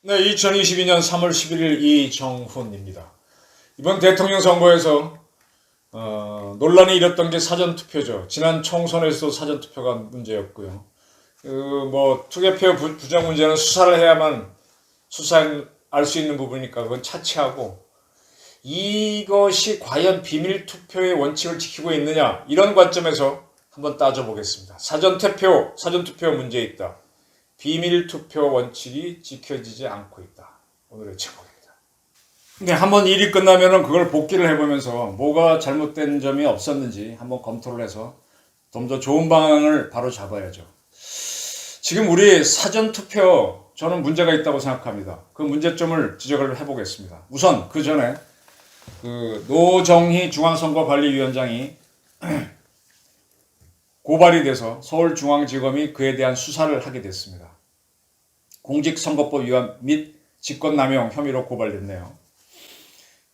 네, 2022년 3월 11일 이정훈입니다. 이번 대통령 선거에서 논란이 일었던 게 사전투표죠. 지난 총선에서도 사전투표가 문제였고요. 투개표 부정 문제는 수사를 해야만 알 수 있는 부분이니까 그건 차치하고, 이것이 과연 비밀투표의 원칙을 지키고 있느냐, 이런 관점에서 한번 따져보겠습니다. 사전투표 문제에 있다. 비밀투표 원칙이 지켜지지 않고 있다. 오늘의 제목입니다. 네, 한번 일이 끝나면은 그걸 복기를 해보면서 뭐가 잘못된 점이 없었는지 한번 검토를 해서 좀 더 좋은 방향을 바로 잡아야죠. 지금 우리 사전투표, 저는 문제가 있다고 생각합니다. 그 문제점을 지적을 해보겠습니다. 우선 그 전에 노정희 중앙선거관리위원장이 고발이 돼서 서울중앙지검이 그에 대한 수사를 하게 됐습니다. 공직선거법 위반 및 직권남용 혐의로 고발됐네요.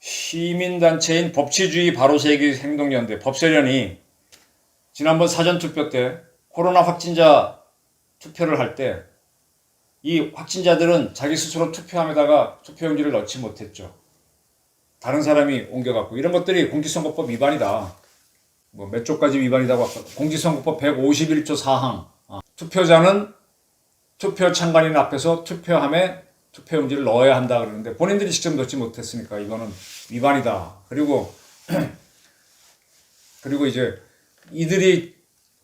시민단체인 법치주의 바로세기 행동연대 법세련이 지난번 사전투표 때 코로나 확진자 투표를 할 때 이 확진자들은 자기 스스로 투표함에다가 투표용지를 넣지 못했죠. 다른 사람이 옮겨갖고, 이런 것들이 공직선거법 위반이다. 몇 조까지 위반이라고 할까? 공직선거법 151조 4항. 투표자는 투표 참관인 앞에서 투표함에 투표용지를 넣어야 한다 그러는데 본인들이 직접 넣지 못했으니까 이거는 위반이다. 그리고 이제 이들이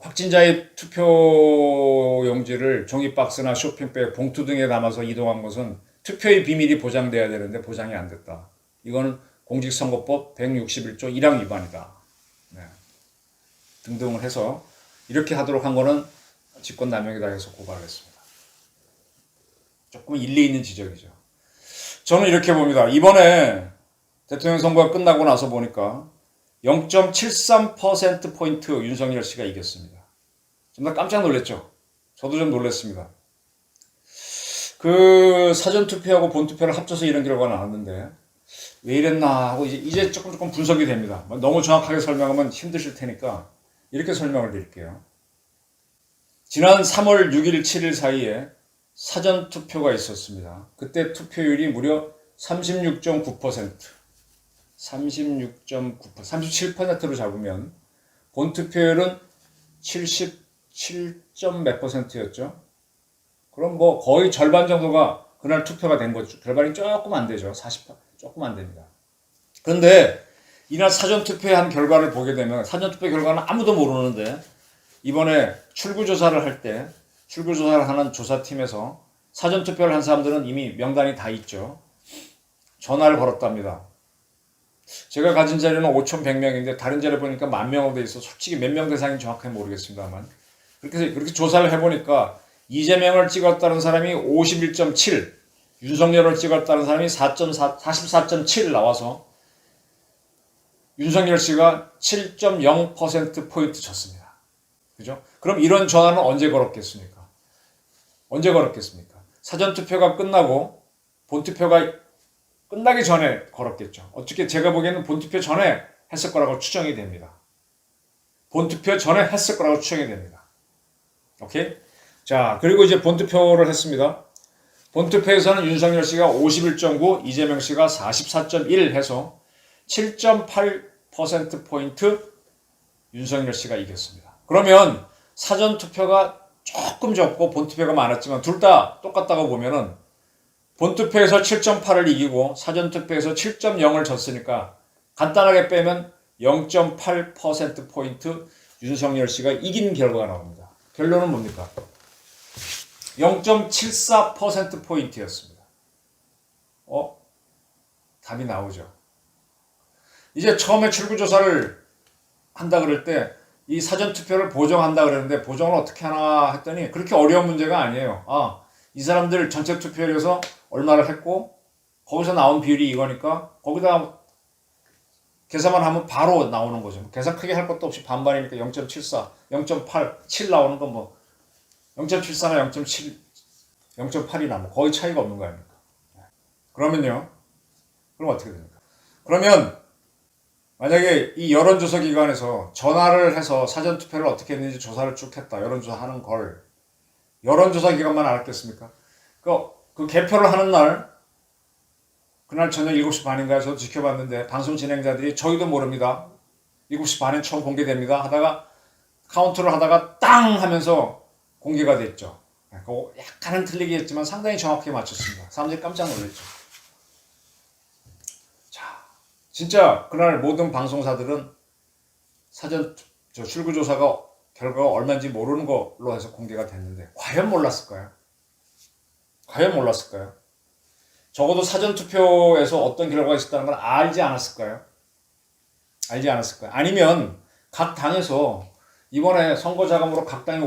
확진자의 투표용지를 종이박스나 쇼핑백, 봉투 등에 담아서 이동한 것은 투표의 비밀이 보장돼야 되는데 보장이 안 됐다. 이거는 공직선거법 161조 1항 위반이다. 네. 등등을 해서 이렇게 하도록 한 거는 직권남용이다 해서 고발을 했습니다. 조금 일리 있는 지적이죠. 저는 이렇게 봅니다. 이번에 대통령 선거가 끝나고 나서 보니까 0.73%포인트 윤석열 씨가 이겼습니다. 정말 깜짝 놀랐죠. 저도 좀 놀랐습니다. 그 사전투표하고 본투표를 합쳐서 이런 결과가 나왔는데 왜 이랬나 하고 이제 조금 분석이 됩니다. 너무 정확하게 설명하면 힘드실 테니까 이렇게 설명을 드릴게요. 지난 3월 6일, 7일 사이에 사전투표가 있었습니다. 그때 투표율이 무려 36.9%, 37%로 잡으면 본투표율은 77점 몇 %였죠. 그럼 거의 절반 정도가 그날 투표가 된 거죠. 절반이 조금 안 되죠. 40%, 조금 안 됩니다. 그런데 이날 사전투표한 결과를 보게 되면, 사전투표 결과는 아무도 모르는데 이번에 출구조사를 하는 조사팀에서 사전투표를 한 사람들은 이미 명단이 다 있죠. 전화를 걸었답니다. 제가 가진 자료는 5,100명인데 다른 자료 보니까 10,000명으로 돼 있어. 솔직히 몇 명 대상인지 정확하게 모르겠습니다만 그렇게 조사를 해보니까 이재명을 찍었다는 사람이 51.7, 윤석열을 찍었다는 사람이 44.7 나와서 윤석열 씨가 7.0%포인트 졌습니다. 그죠? 그럼 이런 전화는 언제 걸었겠습니까? 사전투표가 끝나고 본투표가 끝나기 전에 걸었겠죠. 어떻게 제가 보기에는 본투표 전에 했을 거라고 추정이 됩니다. 오케이? 자, 그리고 이제 본투표를 했습니다. 본투표에서는 윤석열 씨가 51.9, 이재명 씨가 44.1 해서 7.8%포인트 윤석열 씨가 이겼습니다. 그러면 사전투표가 조금 적고 본투표가 많았지만 둘 다 똑같다고 보면은 본투표에서 7.8을 이기고 사전투표에서 7.0을 졌으니까 간단하게 빼면 0.8%포인트 윤석열 씨가 이긴 결과가 나옵니다. 결론은 뭡니까? 0.74%포인트였습니다. 답이 나오죠. 이제 처음에 출구조사를 한다 그럴 때 이 사전투표를 보정한다 그랬는데 보정을 어떻게 하나 했더니 그렇게 어려운 문제가 아니에요. 이 사람들 전체 투표율에서 얼마를 했고 거기서 나온 비율이 이거니까 거기다 계산만 하면 바로 나오는 거죠. 계산 크게 할 것도 없이 반반이니까 0.74, 0.8, 7 나오는 건 0.74나 0.7, 0.8이나 거의 차이가 없는 거 아닙니까? 그러면요. 그럼 어떻게 됩니까? 그러면 만약에 이 여론조사 기관에서 전화를 해서 사전투표를 어떻게 했는지 조사를 쭉 했다. 여론조사 하는 걸. 여론조사 기관만 알았겠습니까? 그 개표를 하는 날, 그날 저녁 7시 반인가요? 저도 지켜봤는데 방송 진행자들이 저희도 모릅니다. 7시 반에 처음 공개됩니다. 하다가 카운트를 하다가 땅 하면서 공개가 됐죠. 약간은 틀리게 했지만 상당히 정확하게 맞췄습니다. 사람들이 깜짝 놀랐죠. 자, 진짜 그날 모든 방송사들은 사전 출구조사가 결과가 얼마인지 모르는 걸로 해서 공개가 됐는데 과연 몰랐을까요? 과연 몰랐을까요? 적어도 사전투표에서 어떤 결과가 있었다는 걸 알지 않았을까요? 알지 않았을까요? 아니면 각 당에서 이번에 선거 자금으로 각 당이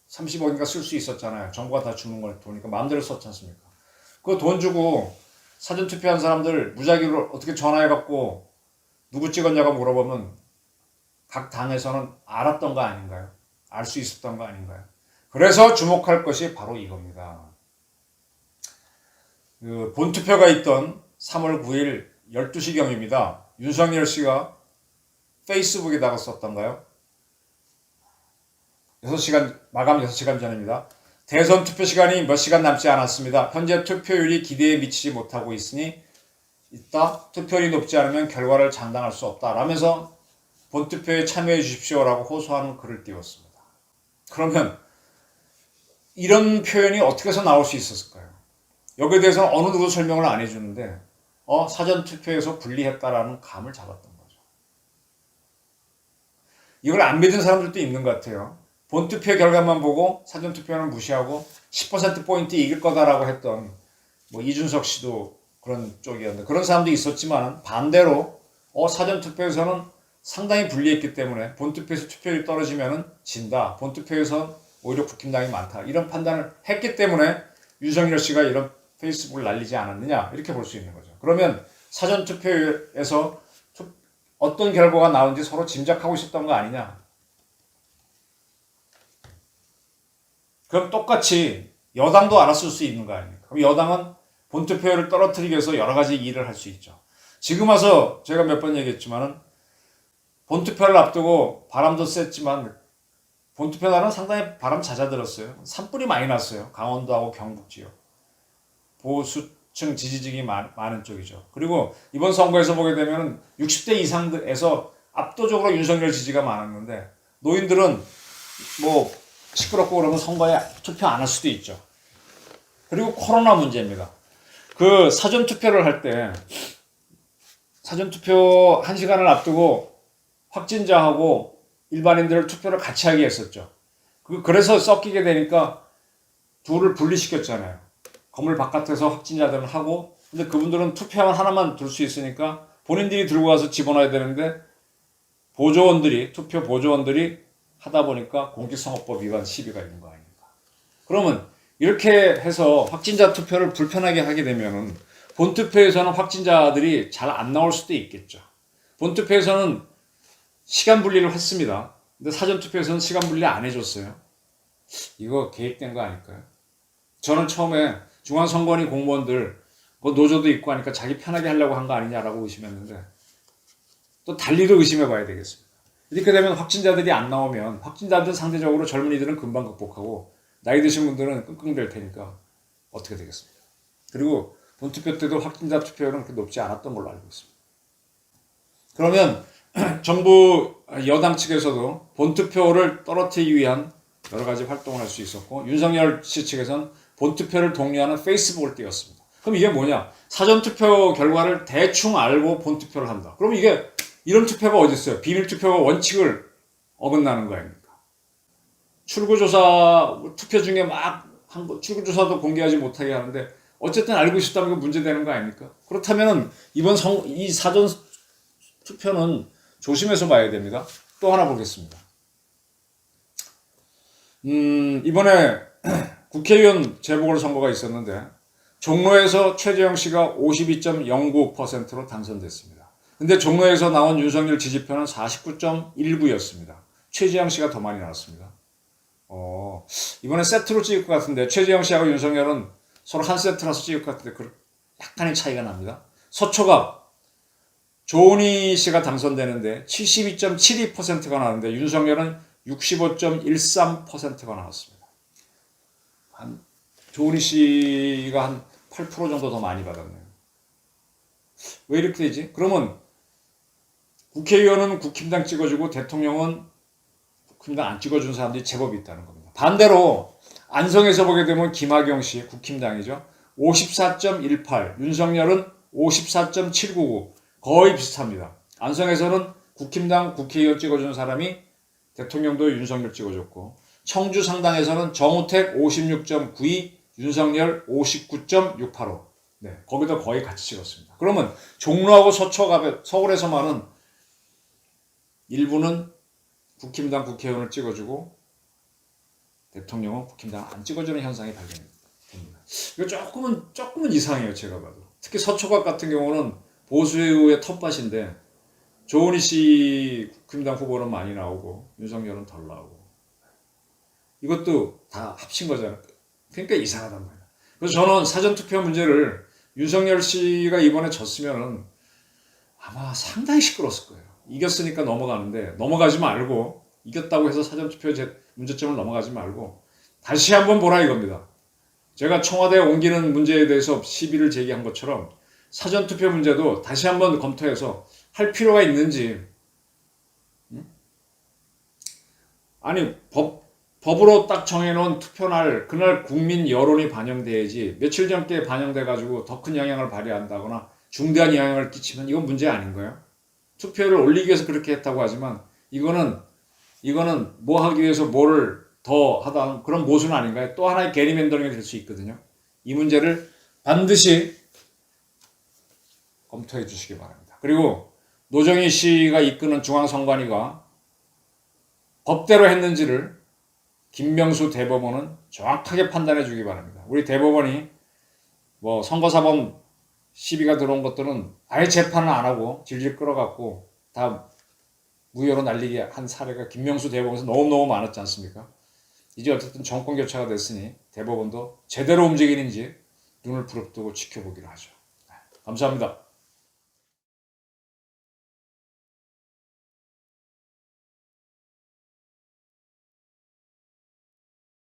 530억인가 쓸 수 있었잖아요. 정부가 다 주는 걸 도니까 마음대로 썼지 않습니까? 그 돈 주고 사전투표한 사람들 무작위로 어떻게 전화해갖고 누구 찍었냐고 물어보면 각 당에서는 알았던 거 아닌가요? 알 수 있었던 거 아닌가요? 그래서 주목할 것이 바로 이겁니다. 그 본투표가 있던 3월 9일 12시경입니다. 윤석열 씨가 페이스북에다가 썼던가요? 6시간, 마감 6시간 전입니다. 대선 투표 시간이 몇 시간 남지 않았습니다. 현재 투표율이 기대에 미치지 못하고 투표율이 높지 않으면 결과를 장담할 수 없다. 라면서 본투표에 참여해 주십시오라고 호소하는 글을 띄웠습니다. 그러면 이런 표현이 어떻게 해서 나올 수 있었을까요? 여기에 대해서는 어느 누구도 설명을 안 해주는데 사전투표에서 불리했다라는 감을 잡았던 거죠. 이걸 안 믿은 사람들도 있는 것 같아요. 본투표 결과만 보고 사전투표는 무시하고 10%포인트 이길 거다라고 했던 이준석 씨도 그런 쪽이었는데 그런 사람도 있었지만 반대로 사전투표에서는 상당히 불리했기 때문에 본투표에서 투표율이 떨어지면 진다. 본투표에서 오히려 국힘당이 많다. 이런 판단을 했기 때문에 윤석열 씨가 이런 페이스북을 날리지 않았느냐 이렇게 볼 수 있는 거죠. 그러면 사전투표에서 어떤 결과가 나오는지 서로 짐작하고 있었던 거 아니냐. 그럼 똑같이 여당도 알았을 수 있는 거 아닙니까? 그럼 여당은 본투표율을 떨어뜨리기 위해서 여러 가지 일을 할 수 있죠. 지금 와서 제가 몇 번 얘기했지만은 본투표를 앞두고 바람도 셌지만 본투표 날은 상당히 바람 잦아들었어요. 산불이 많이 났어요. 강원도하고 경북 지역. 보수층 지지층이 많은 쪽이죠. 그리고 이번 선거에서 보게 되면 60대 이상에서 압도적으로 윤석열 지지가 많았는데 노인들은 시끄럽고 그러면 선거에 투표 안 할 수도 있죠. 그리고 코로나 문제입니다. 그 사전투표를 할 때 사전투표 1시간을 앞두고 확진자하고 일반인들을 투표를 같이 하게 했었죠. 그래서 섞이게 되니까 둘을 분리시켰잖아요. 건물 바깥에서 확진자들은 하고 근데 그분들은 투표함 하나만 둘 수 있으니까 본인들이 들고 가서 집어넣어야 되는데 투표 보조원들이 하다 보니까 공직선거법 위반 시비가 있는 거 아닙니까? 그러면 이렇게 해서 확진자 투표를 불편하게 하게 되면은 본투표에서는 확진자들이 잘 안 나올 수도 있겠죠. 본투표에서는 시간 분리를 했습니다. 근데 사전투표에서는 시간 분리 안 해줬어요. 이거 계획된 거 아닐까요? 저는 처음에 중앙선관위 공무원들 노조도 있고 하니까 자기 편하게 하려고 한 거 아니냐라고 의심했는데 또 달리도 의심해 봐야 되겠습니다. 이렇게 되면 확진자들이 안 나오면 확진자들은 상대적으로 젊은이들은 금방 극복하고 나이 드신 분들은 끙끙댈 테니까 어떻게 되겠습니까? 그리고 본투표 때도 확진자 투표율은 그렇게 높지 않았던 걸로 알고 있습니다. 그러면 정부 여당 측에서도 본투표를 떨어뜨리기 위한 여러 가지 활동을 할 수 있었고 윤석열 씨 측에서는 본투표를 독려하는 페이스북을 띄웠습니다. 그럼 이게 뭐냐? 사전투표 결과를 대충 알고 본투표를 한다. 그럼 이게 이런 투표가 어디 있어요? 비밀투표가 원칙을 어긋나는 거 아닙니까? 출구조사 투표 중에 출구조사도 공개하지 못하게 하는데 어쨌든 알고 있었다는 게 문제되는 거 아닙니까? 그렇다면 이 사전 투표는 조심해서 봐야 됩니다. 또 하나 보겠습니다. 이번에 국회의원 재보궐선거가 있었는데 종로에서 최재형 씨가 52.09%로 당선됐습니다. 근데 종로에서 나온 윤석열 지지표는 49.19였습니다. 최재형 씨가 더 많이 나왔습니다. 이번에 세트로 찍을 것 같은데 최재형 씨하고 윤석열은 서로 한 세트라서 찍을 것 같은데 약간의 차이가 납니다. 서초갑 조은희 씨가 당선되는데 72.72%가 나왔는데 윤석열은 65.13%가 나왔습니다. 조은희 씨가 한 8% 정도 더 많이 받았네요. 왜 이렇게 되지? 그러면 국회의원은 국힘당 찍어주고 대통령은 국힘당 안 찍어준 사람들이 제법 있다는 겁니다. 반대로 안성에서 보게 되면 김학영 씨 국힘당이죠. 54.18, 윤석열은 54.799, 거의 비슷합니다. 안성에서는 국힘당 국회의원 찍어준 사람이 대통령도 윤석열 찍어줬고, 청주 상당에서는 정우택 56.92, 윤석열 59.685. 네, 거기도 거의 같이 찍었습니다. 그러면 종로하고 서초갑에 서울에서만은 일부는 국힘당 국회의원을 찍어주고 대통령은 국힘당 안 찍어주는 현상이 발견됩니다. 이거 조금은 이상해요, 제가 봐도. 특히 서초갑 같은 경우는 보수의 텃밭인데 조은희 씨 국힘당 후보는 많이 나오고 윤석열은 덜 나오고, 이것도 다 합친 거잖아요. 그러니까 이상하단 말이에요. 그래서 저는 사전투표 문제를 윤석열 씨가 이번에 졌으면은 아마 상당히 시끄러웠을 거예요. 이겼으니까 넘어가는데 넘어가지 말고, 이겼다고 해서 사전투표 문제점을 넘어가지 말고 다시 한번 보라 이겁니다. 제가 청와대에 옮기는 문제에 대해서 시비를 제기한 것처럼 사전투표 문제도 다시 한번 검토해서 할 필요가 있는지. 아니 법으로 딱 정해놓은 투표날, 그날 국민 여론이 반영돼야지 며칠 전께 반영돼가지고 더 큰 영향을 발휘한다거나 중대한 영향을 끼치면 이건 문제 아닌가요? 투표를 올리기 위해서 그렇게 했다고 하지만 이거는 뭐 하기 위해서 뭐를 더 하다 그런 모순 아닌가요? 또 하나의 게리맨더링이 될 수 있거든요. 이 문제를 반드시 검토해 주시기 바랍니다. 그리고 노정희 씨가 이끄는 중앙선관위가 법대로 했는지를 김명수 대법원은 정확하게 판단해 주기 바랍니다. 우리 대법원이 뭐 선거사범 시비가 들어온 것들은 아예 재판을 안 하고 질질 끌어갖고 다 무효로 날리게 한 사례가 김명수 대법원에서 너무너무 많았지 않습니까? 이제 어쨌든 정권 교체가 됐으니 대법원도 제대로 움직이는지 눈을 부릅뜨고 지켜보기로 하죠. 감사합니다.